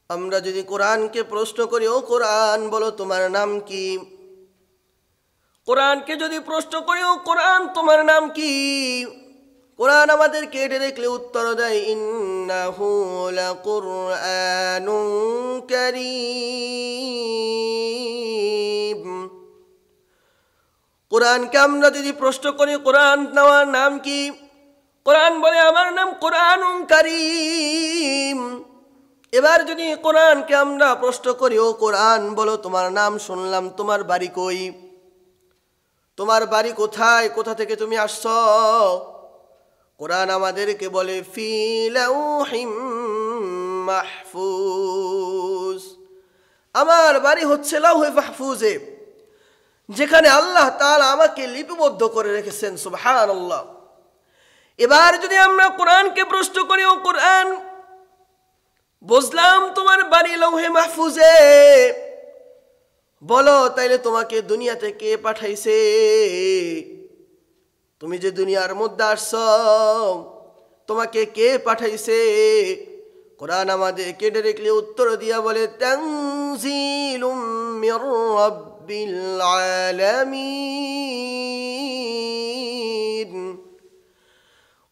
আমরা যদি কোরআনকে প্রশ্ন করি, ও কোরআন বলো তোমার নাম কি? কোরআনকে যদি প্রশ্ন করি, ও কোরআন তোমার নাম কি? কোরআন আমাদেরকে এটা দেখলে উত্তর দেয়, ইন্নাহু লাকুরআনুন কারীম। কোরআনকে আমরা যদি প্রশ্ন করি, কোরআন তোমার নাম কি? কোরআন বলে আমার নাম কোরআনুন কারীম। এবার যদি কোরআনকে আমরা প্রশ্ন করি, ও কোরআন বলো তোমার নাম শুনলাম, তোমার বাড়ি কই? তোমার বাড়ি কোথায়? কোথা থেকে তুমি আসছো? কোরআন আমাদেরকে বলে ফি লাউহিম মাহফুজ। আমার বাড়ি হচ্ছে লাউহে মাহফুজে, যেখানে আল্লাহ তাআলা আমাকে লিপিবদ্ধ করে রেখেছেন। সুবহানাল্লাহ। এবার যদি আমরা কোরআনকে প্রশ্ন করি, ও কোরআন বুঝলাম তোমার বাড়ি লাউহে মাহফুজে, বলো তাইলে তোমাকে দুনিয়াতে কে পাঠাইছে? তুমি যে দুনিয়ার মধ্যে আসছো, তোমাকে কে পাঠাইছে? কোরআন আমাদেরকে ডাইরেক্টলি উত্তর দিয়া বলে, তানজিলুম মির রাব্বিল আলামিন।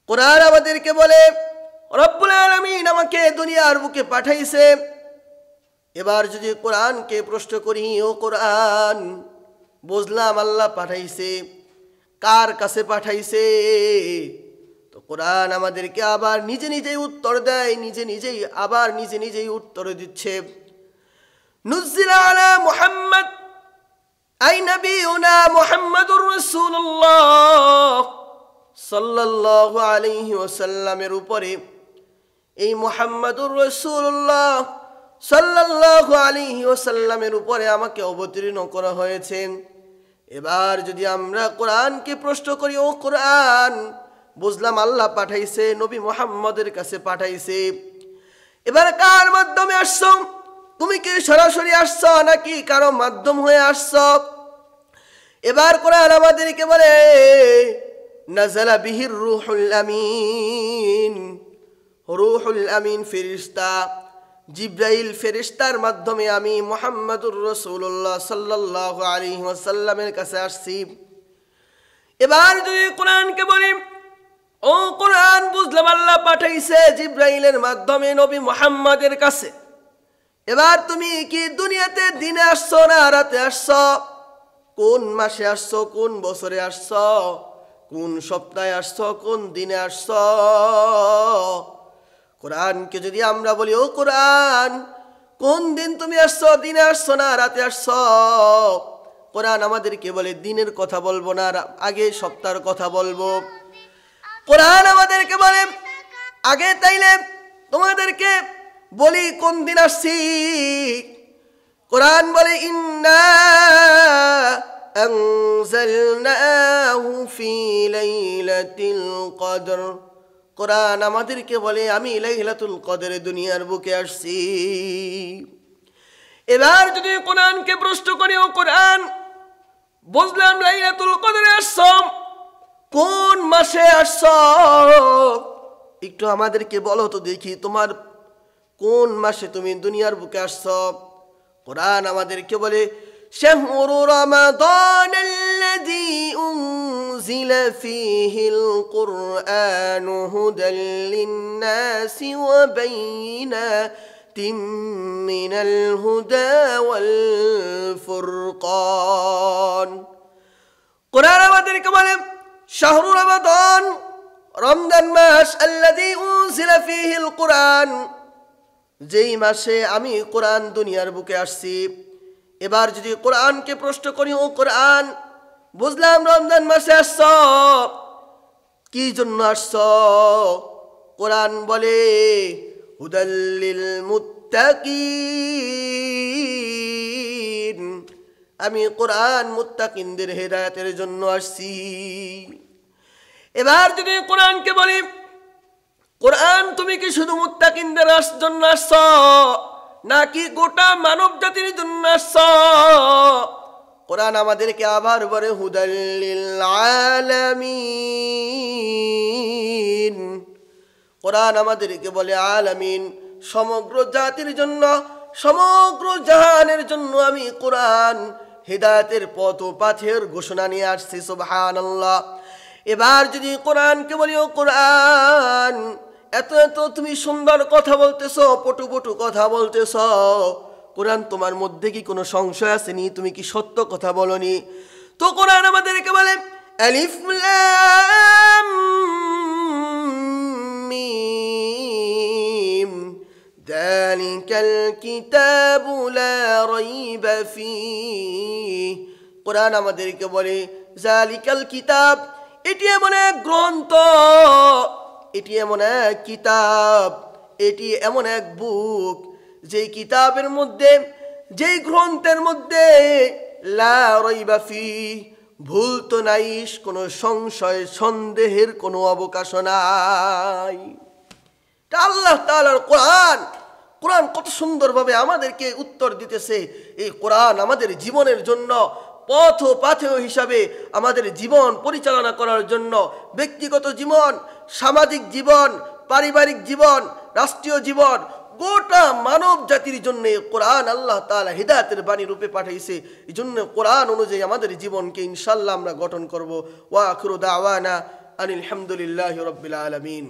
কোরআন আমাদেরকে বলে রব্বুল আলামিন আমাকে দুনিয়ার বুকে পাঠাইছে। এবার যদি কোরআনকে প্রশ্ন করি, ও কোরআন বুঝলাম আল্লাহ পাঠাইছে, কার কাছে পাঠাইছে? তো কোরআন আমাদেরকে আবার নিজে নিজেই উত্তর দেয়, নিজে নিজেই উত্তর দিচ্ছে। নুজ্জিলা আলা মুহাম্মদ আই নবিয়ুনা মুহাম্মাদুর রাসূলুল্লাহ সাল্লাল্লাহু আলাইহি ওয়াসাল্লামের উপরে, এই মুহাম্মাদুর রাসূলুল্লাহ সাল্লাল্লাহু আলাইহি ওয়াসাল্লামের উপরে আমাকে অবতীর্ণ করা হয়েছে। এবার যদি আমরা কোরআনকে প্রশ্ন করি, ও কোরআন বুঝলাম আল্লাহ পাঠাইছে, নবী মুহাম্মদের কাছে পাঠাইছে। এবার কার মাধ্যমে আসছো? তুমি কি সরাসরি আসছো নাকি কারো মাধ্যম হয়ে আসছো? এবার কোরআন আমাদেরকে বলে, নাযালা বিহির রূহুল আমিন। রূহুল আমিন ফেরেশতা, জিব্রাইল ফেরেশতার মাধ্যমে আমি মুহাম্মাদুর রাসূলুল্লাহ সাল্লাল্লাহু আলাইহি ওয়াসাল্লামের কাছে আসছি। এবার যদি কোরআনকে বলি, ও কোরআন বুঝলাম আল্লাহ পাঠাইছে জিব্রাইলের মাধ্যমে নবী মুহাম্মাদের কাছে। এবার তুমি কি দুনিয়াতে দিনে আসছো না রাতে আসছো? কোন মাসে আসছো? কোন বছরে আসছো? কোন সপ্তাহে আসছো? কোন দিনে আসছো? কোরআনকে যদি আমরা বলি, ও কোরআন কোন দিন তুমি আসছো? দিনে আসছো না রাতে আসছো? কোরআন আমাদেরকে বলে দিনের কথা বলবো না, আগে সপ্তাহের কথা বলবো। কোরআন আমাদেরকে বলে আগে তাইলে তোমাদেরকে বলি কোন দিন আসছি। কোরআন বলে, ইন্না আনজালনাহু ফি লাইলাতিল কদর। কোরআন আমাদেরকে বলে আমি লাইলাতুল কদরে দুনিয়ার বুকে আসছি। এবার যদি কোরআনকে প্রশ্ন করি, ও কোরআন বুঝলাম লাইলাতুল কদরে আসছো, কোন মাসে আসছো? একটু আমাদেরকে বলো তো দেখি, তোমার কোন মাসে তুমি দুনিয়ার বুকে আসছো? কোরআন আমাদেরকে বলে, শাহরু রমাদানাল্লাযী উনজিলা ফীহিল কুরআনু হুদাল লিন্নাসি ওয়া বাইয়িনাতিম মিনাল হুদা ওয়াল ফুরকান। কোরআন আমাদেরকে বলে শাহরু রমাদান, রমজান মাস, আল্লাযী উনজিলা ফীহিল কুরআন, যেই মাসে আমি কোরআন দুনিয়ার বুকে আসছি। এবার যদি কোরআনকে প্রশ্ন করি, ও কোরআন বুঝলাম রমজান মাসে আসছো, কি জন্য আসছো? কোরআন বলে হুদাল লিল মুত্তাকিন, আমি কোরআন মুত্তাকিনদের হেদায়েতের জন্য আসছি। এবার যদি কোরআনকে বলি, কোরআন তুমি কি শুধু মুত্তাকিনদের জন্য আসছো নাকি গোটা মানব জাতির জন্য আসছো? কোরআন আমাদেরকে আবার বলে হুদাল লিল আলামিন। কোরআন আমাদেরকে বলে আলামিন, সমগ্র জাতির জন্য, সমগ্র জাহানের জন্য আমি কোরআন হিদায়াতের পথ ও পাথের ঘোষণা নিয়ে আসছি। সুবহানাল্লাহ। এবার যদি কোরআনকে বলি, ও কোরআন, এত এত তুমি সুন্দর কথা বলতেছো, পটু পটু কথা বলতেছো, কোরআন তোমার মধ্যে কি কোনো সংশয় আসেনি? তুমি কি সত্য কথা বলনি? তো কোরআন আমাদেরকে বলে, আলিফ লাম মিম যালিকাল কিতাবু লা রাইবা ফীহ। কোরআন আমাদেরকে বলে যালিকাল কিতাব, এটি এমন এক গ্রন্থ, এটি এমন এক কিতাব, এটি এমন এক বুক, যেই কিতাবের মধ্যে, যেই গ্রন্থের মধ্যে লা রাইবা ফীহ, ভুল তো নাই, কোনো সংশয় সন্দেহের কোনো অবকাশ নাই। এটা আল্লাহ তাআলার কোরআন। কোরআন কত সুন্দরভাবে আমাদেরকে উত্তর দিতেছে। এই কোরআন আমাদের জীবনের জন্য পথ ও পাথেয় হিসাবে, আমাদের জীবন পরিচালনা করার জন্য, ব্যক্তিগত জীবন, সামাজিক জীবন, পারিবারিক জীবন, রাষ্ট্রীয় জীবন, গোটা মানব জাতির জন্য কোরআন আল্লাহ তাআলা হিদায়াতের বাণী রূপে পাঠাইছে। এই জন্য কোরআন অনুযায়ী আমাদের জীবনকে ইনশাআল্লাহ আমরা গঠন করব। ওয়া আখিরু দাওয়ানা আনিল হামদুলিল্লাহি রাব্বিল আলামিন।